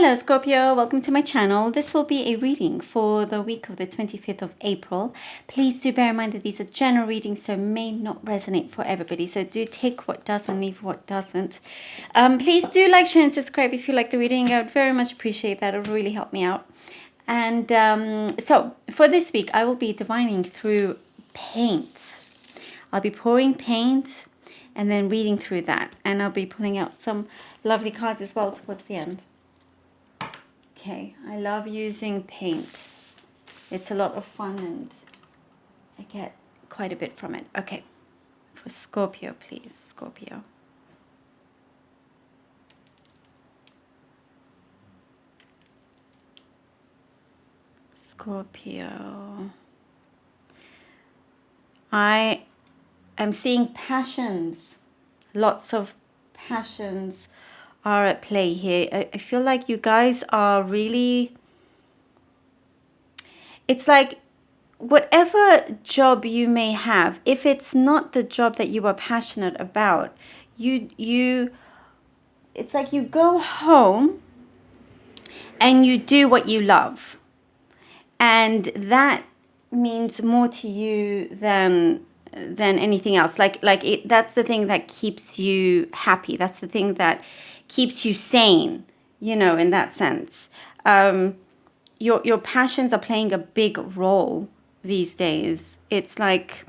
Hello Scorpio, welcome to my channel. This will be a reading for the week of the 25th of April. Please do bear in mind that these are general readings, so may not resonate for everybody. So do take what does and leave what doesn't. Please do like, share and subscribe if you like the reading. I would very much appreciate that. It would really help me out. And so for this week, I will be divining through paint. I'll be pouring paint and then reading through that. And I'll be pulling out some lovely cards as well towards the end. Okay, I love using paint. It's a lot of fun and I get quite a bit from it. Okay, for Scorpio, please, Scorpio. Scorpio. I am seeing passions, lots of passions are at play here. I feel like you guys are really, it's like whatever job you may have, if it's not the job that you are passionate about, it's like you go home and you do what you love, and that means more to you than anything else. That's the thing that keeps you happy. That's the thing that keeps you sane, you know, in that sense. Your passions are playing a big role these days. It's like,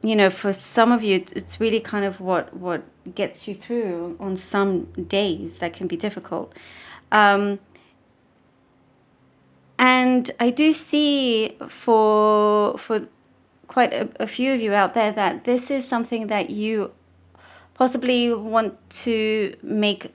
you know, for some of you, it's really kind of what gets you through on some days that can be difficult. And I do see for quite a few of you out there that this is something that you possibly want to make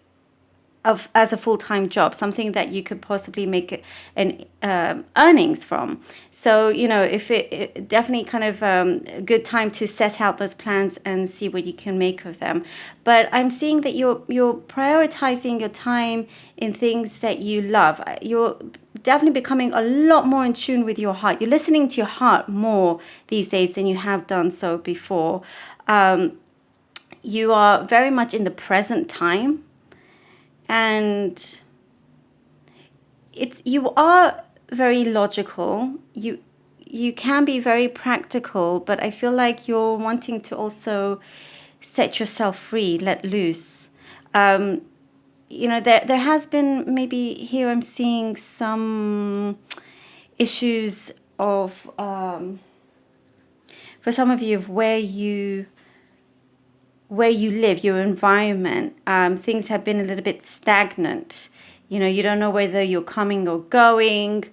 as a full-time job, something that you could possibly make an earnings from. So, you know, if it definitely kind of a good time to set out those plans and see what you can make of them. But I'm seeing that you're prioritizing your time in things that you love. You're definitely becoming a lot more in tune with your heart. You're listening to your heart more these days than you have done so before. You are very much in the present time. And you are very logical. You can be very practical, but I feel like you're wanting to also set yourself free, let loose. You know, there has been maybe here I'm seeing some issues of for some of you of where you live, your environment. Things have been a little bit stagnant. You know, you don't know whether you're coming or going.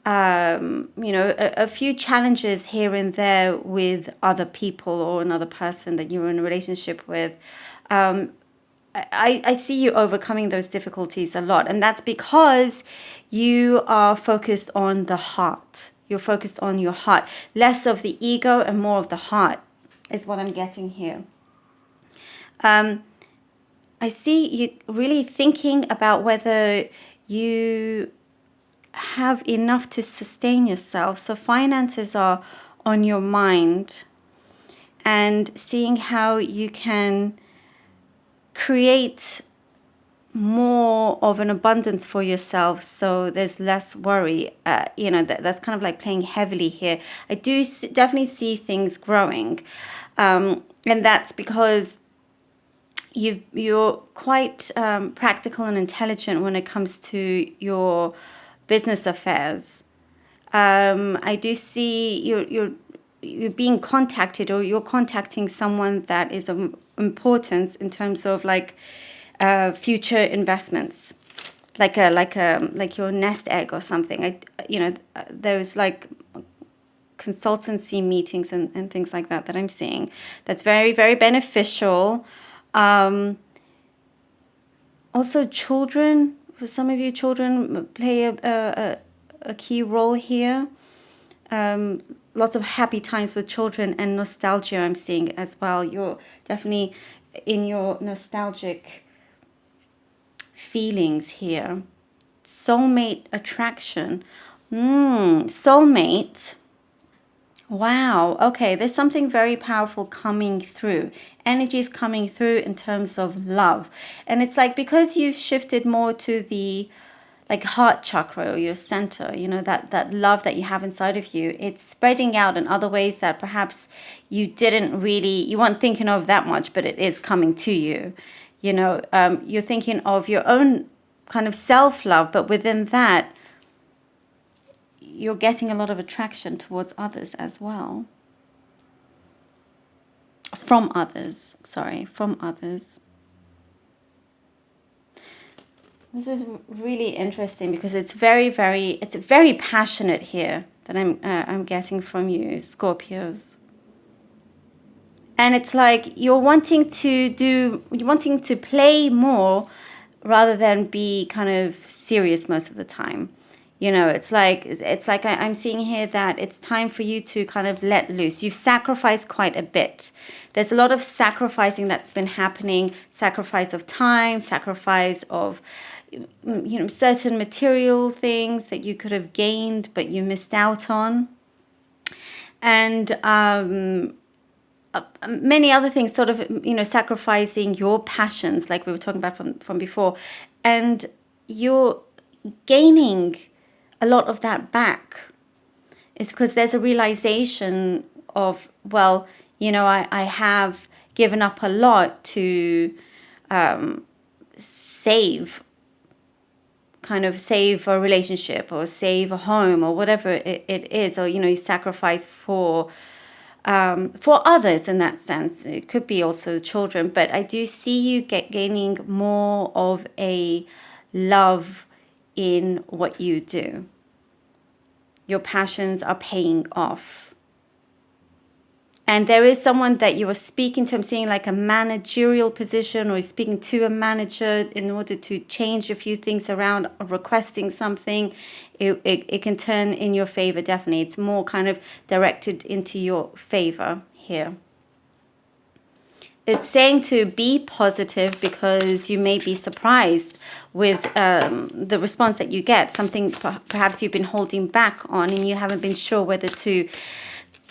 You know, a few challenges here and there with other people or another person that you're in a relationship with. I see you overcoming those difficulties a lot. And that's because you are focused on the heart. You're focused on your heart. Less of the ego and more of the heart is what I'm getting here. I see you really thinking about whether you have enough to sustain yourself. So finances are on your mind, and seeing how you can create more of an abundance for yourself so there's less worry. You know, that's kind of like playing heavily here. I do definitely see things growing, and that's because you're quite practical and intelligent when it comes to your business affairs. I do see you're being contacted, or you're contacting someone that is of importance in terms of like future investments, like your nest egg or something. There's like consultancy meetings and things like that I'm seeing. That's very, very beneficial. Also, children, for some of you, children play a key role here. Lots of happy times with children and nostalgia I'm seeing as well. You're definitely in your nostalgic feelings here. Soulmate attraction. Soulmate. Wow. Okay. There's something very powerful coming through. Energy is coming through in terms of love. And it's like because you've shifted more to the like heart chakra or your center, you know, that love that you have inside of you, it's spreading out in other ways that perhaps you weren't thinking of that much, but it is coming to you. You know, you're thinking of your own kind of self-love, but within that, you're getting a lot of attraction towards others as well. From others. This is really interesting because it's it's very passionate here that I'm getting from you, Scorpios. And it's like you're wanting to play more rather than be kind of serious most of the time. You know, it's like I'm seeing here that it's time for you to kind of let loose. You've sacrificed quite a bit. There's a lot of sacrificing that's been happening, sacrifice of time, sacrifice of certain material things that you could have gained but you missed out on, and many other things, sort of sacrificing your passions like we were talking about from before, and you're gaining a lot of that back. It's because there's a realization of, well, I have given up a lot to save a relationship or save a home or whatever it is, or you sacrifice for others in that sense. It could be also children, but I do see you gaining more of a love in what you do. Your passions are paying off. And there is someone that you are speaking to. I'm seeing like a managerial position, or you're speaking to a manager in order to change a few things around, or requesting something. It can turn in your favor, definitely. It's more kind of directed into your favor here. It's saying to be positive because you may be surprised with the response that you get. Something perhaps you've been holding back on and you haven't been sure whether to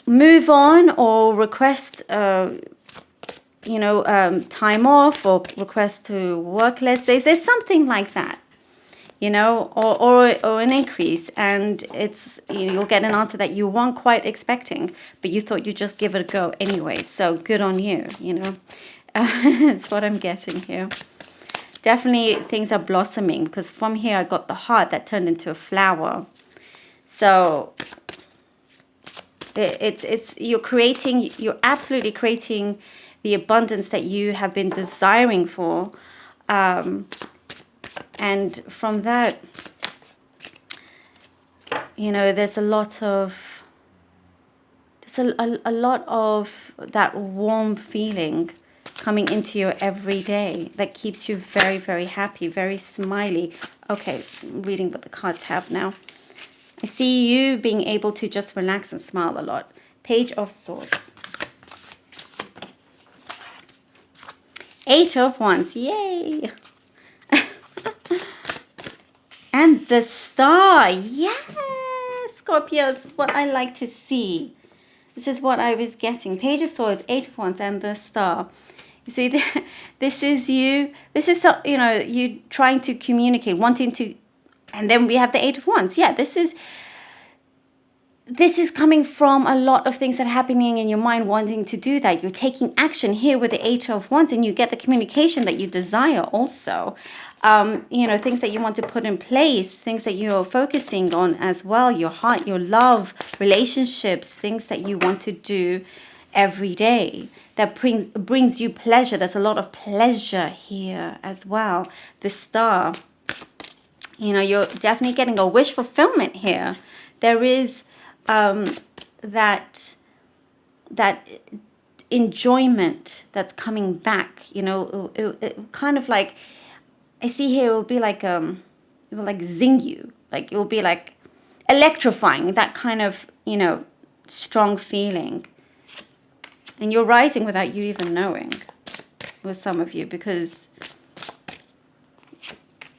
move on or request time off, or request to work less days. There's something like that, or an increase, and it's you'll get an answer that you weren't quite expecting, but you thought you'd just give it a go anyway. So good on you. That's what I'm getting here. Definitely things are blossoming, because from here I got the heart that turned into a flower. So you're absolutely creating the abundance that you have been desiring for, and from that, there's a lot of that warm feeling coming into your everyday that keeps you very, very happy, very smiley. Okay, reading what the cards have now. I see you being able to just relax and smile a lot. Page of Swords. 8 of Wands. Yay! And the Star. Yes! Scorpios, what I like to see. This is what I was getting. Page of Swords, 8 of Wands, and the Star. You see, this is you. This is, you trying to communicate, wanting to. And then we have the 8 of Wands. Yeah, this is coming from a lot of things that are happening in your mind, wanting to do that. You're taking action here with the 8 of Wands, and you get the communication that you desire also. Things that you want to put in place, things that you're focusing on as well, your heart, your love, relationships, things that you want to do every day that brings you pleasure. There's a lot of pleasure here as well. The Star. You're definitely getting a wish fulfillment here. There is that enjoyment that's coming back. It kind of like, I see here, it will be like it will like zing you, like it will be like electrifying. That kind of strong feeling, and you're rising without you even knowing, with some of you, because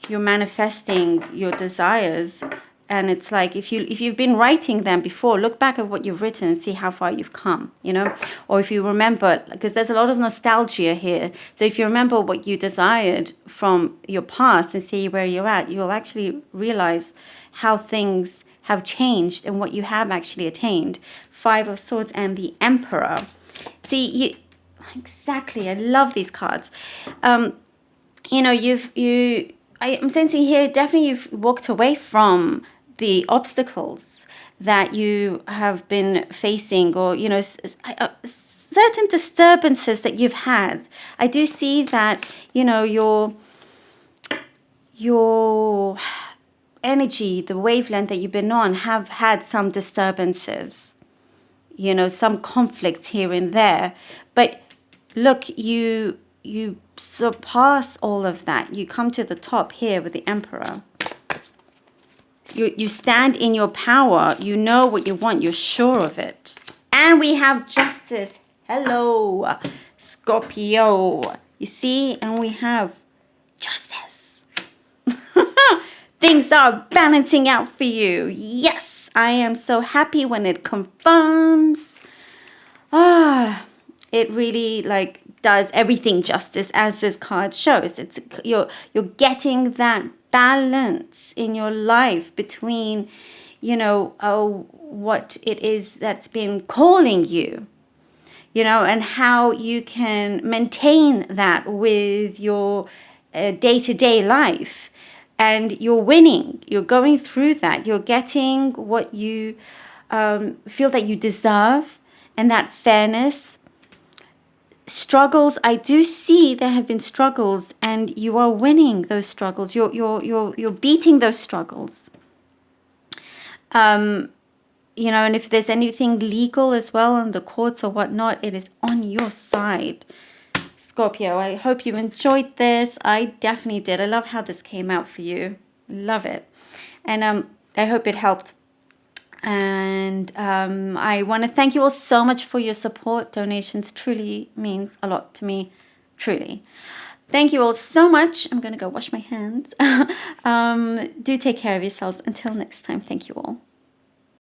you're manifesting your desires And it's like, if you've been writing them before, look back at what you've written and see how far you've come, you know. Or if you remember, because there's a lot of nostalgia here. So if you remember what you desired from your past and see where you're at, you'll actually realize how things have changed and what you have actually attained. 5 of Swords and the Emperor. See, you exactly. I love these cards. You know, I'm sensing here, definitely you've walked away from the obstacles that you have been facing, or, you know, certain disturbances that you've had. I do see that, you know, your energy, the wavelength that you've been on, have had some disturbances, you know, some conflicts here and there. But look, you surpass all of that. You come to the top here with the Emperor. You stand in your power. You know what you want. You're sure of it. And we have Justice. Hello, Scorpio. You see? And we have Justice. Things are balancing out for you. Yes, I am so happy when it confirms. It really like does everything justice, as this card shows. It's you're getting that balance in your life between, you know, what it is that's been calling you, you know, and how you can maintain that with your day-to-day life. And you're winning. You're going through that. You're getting what you feel that you deserve, and that fairness. Struggles, I do see there have been struggles, and you are winning those struggles. You're beating those struggles. You know, and if there's anything legal as well in the courts or whatnot, it is on your side. Scorpio, I hope you enjoyed this. I definitely did. I love how this came out for you. Love it. And I hope it helped. And I want to thank you all so much for your support. Donations truly means a lot to me. Truly. Thank you all so much. I'm going to go wash my hands. Do take care of yourselves. Until next time, thank you all.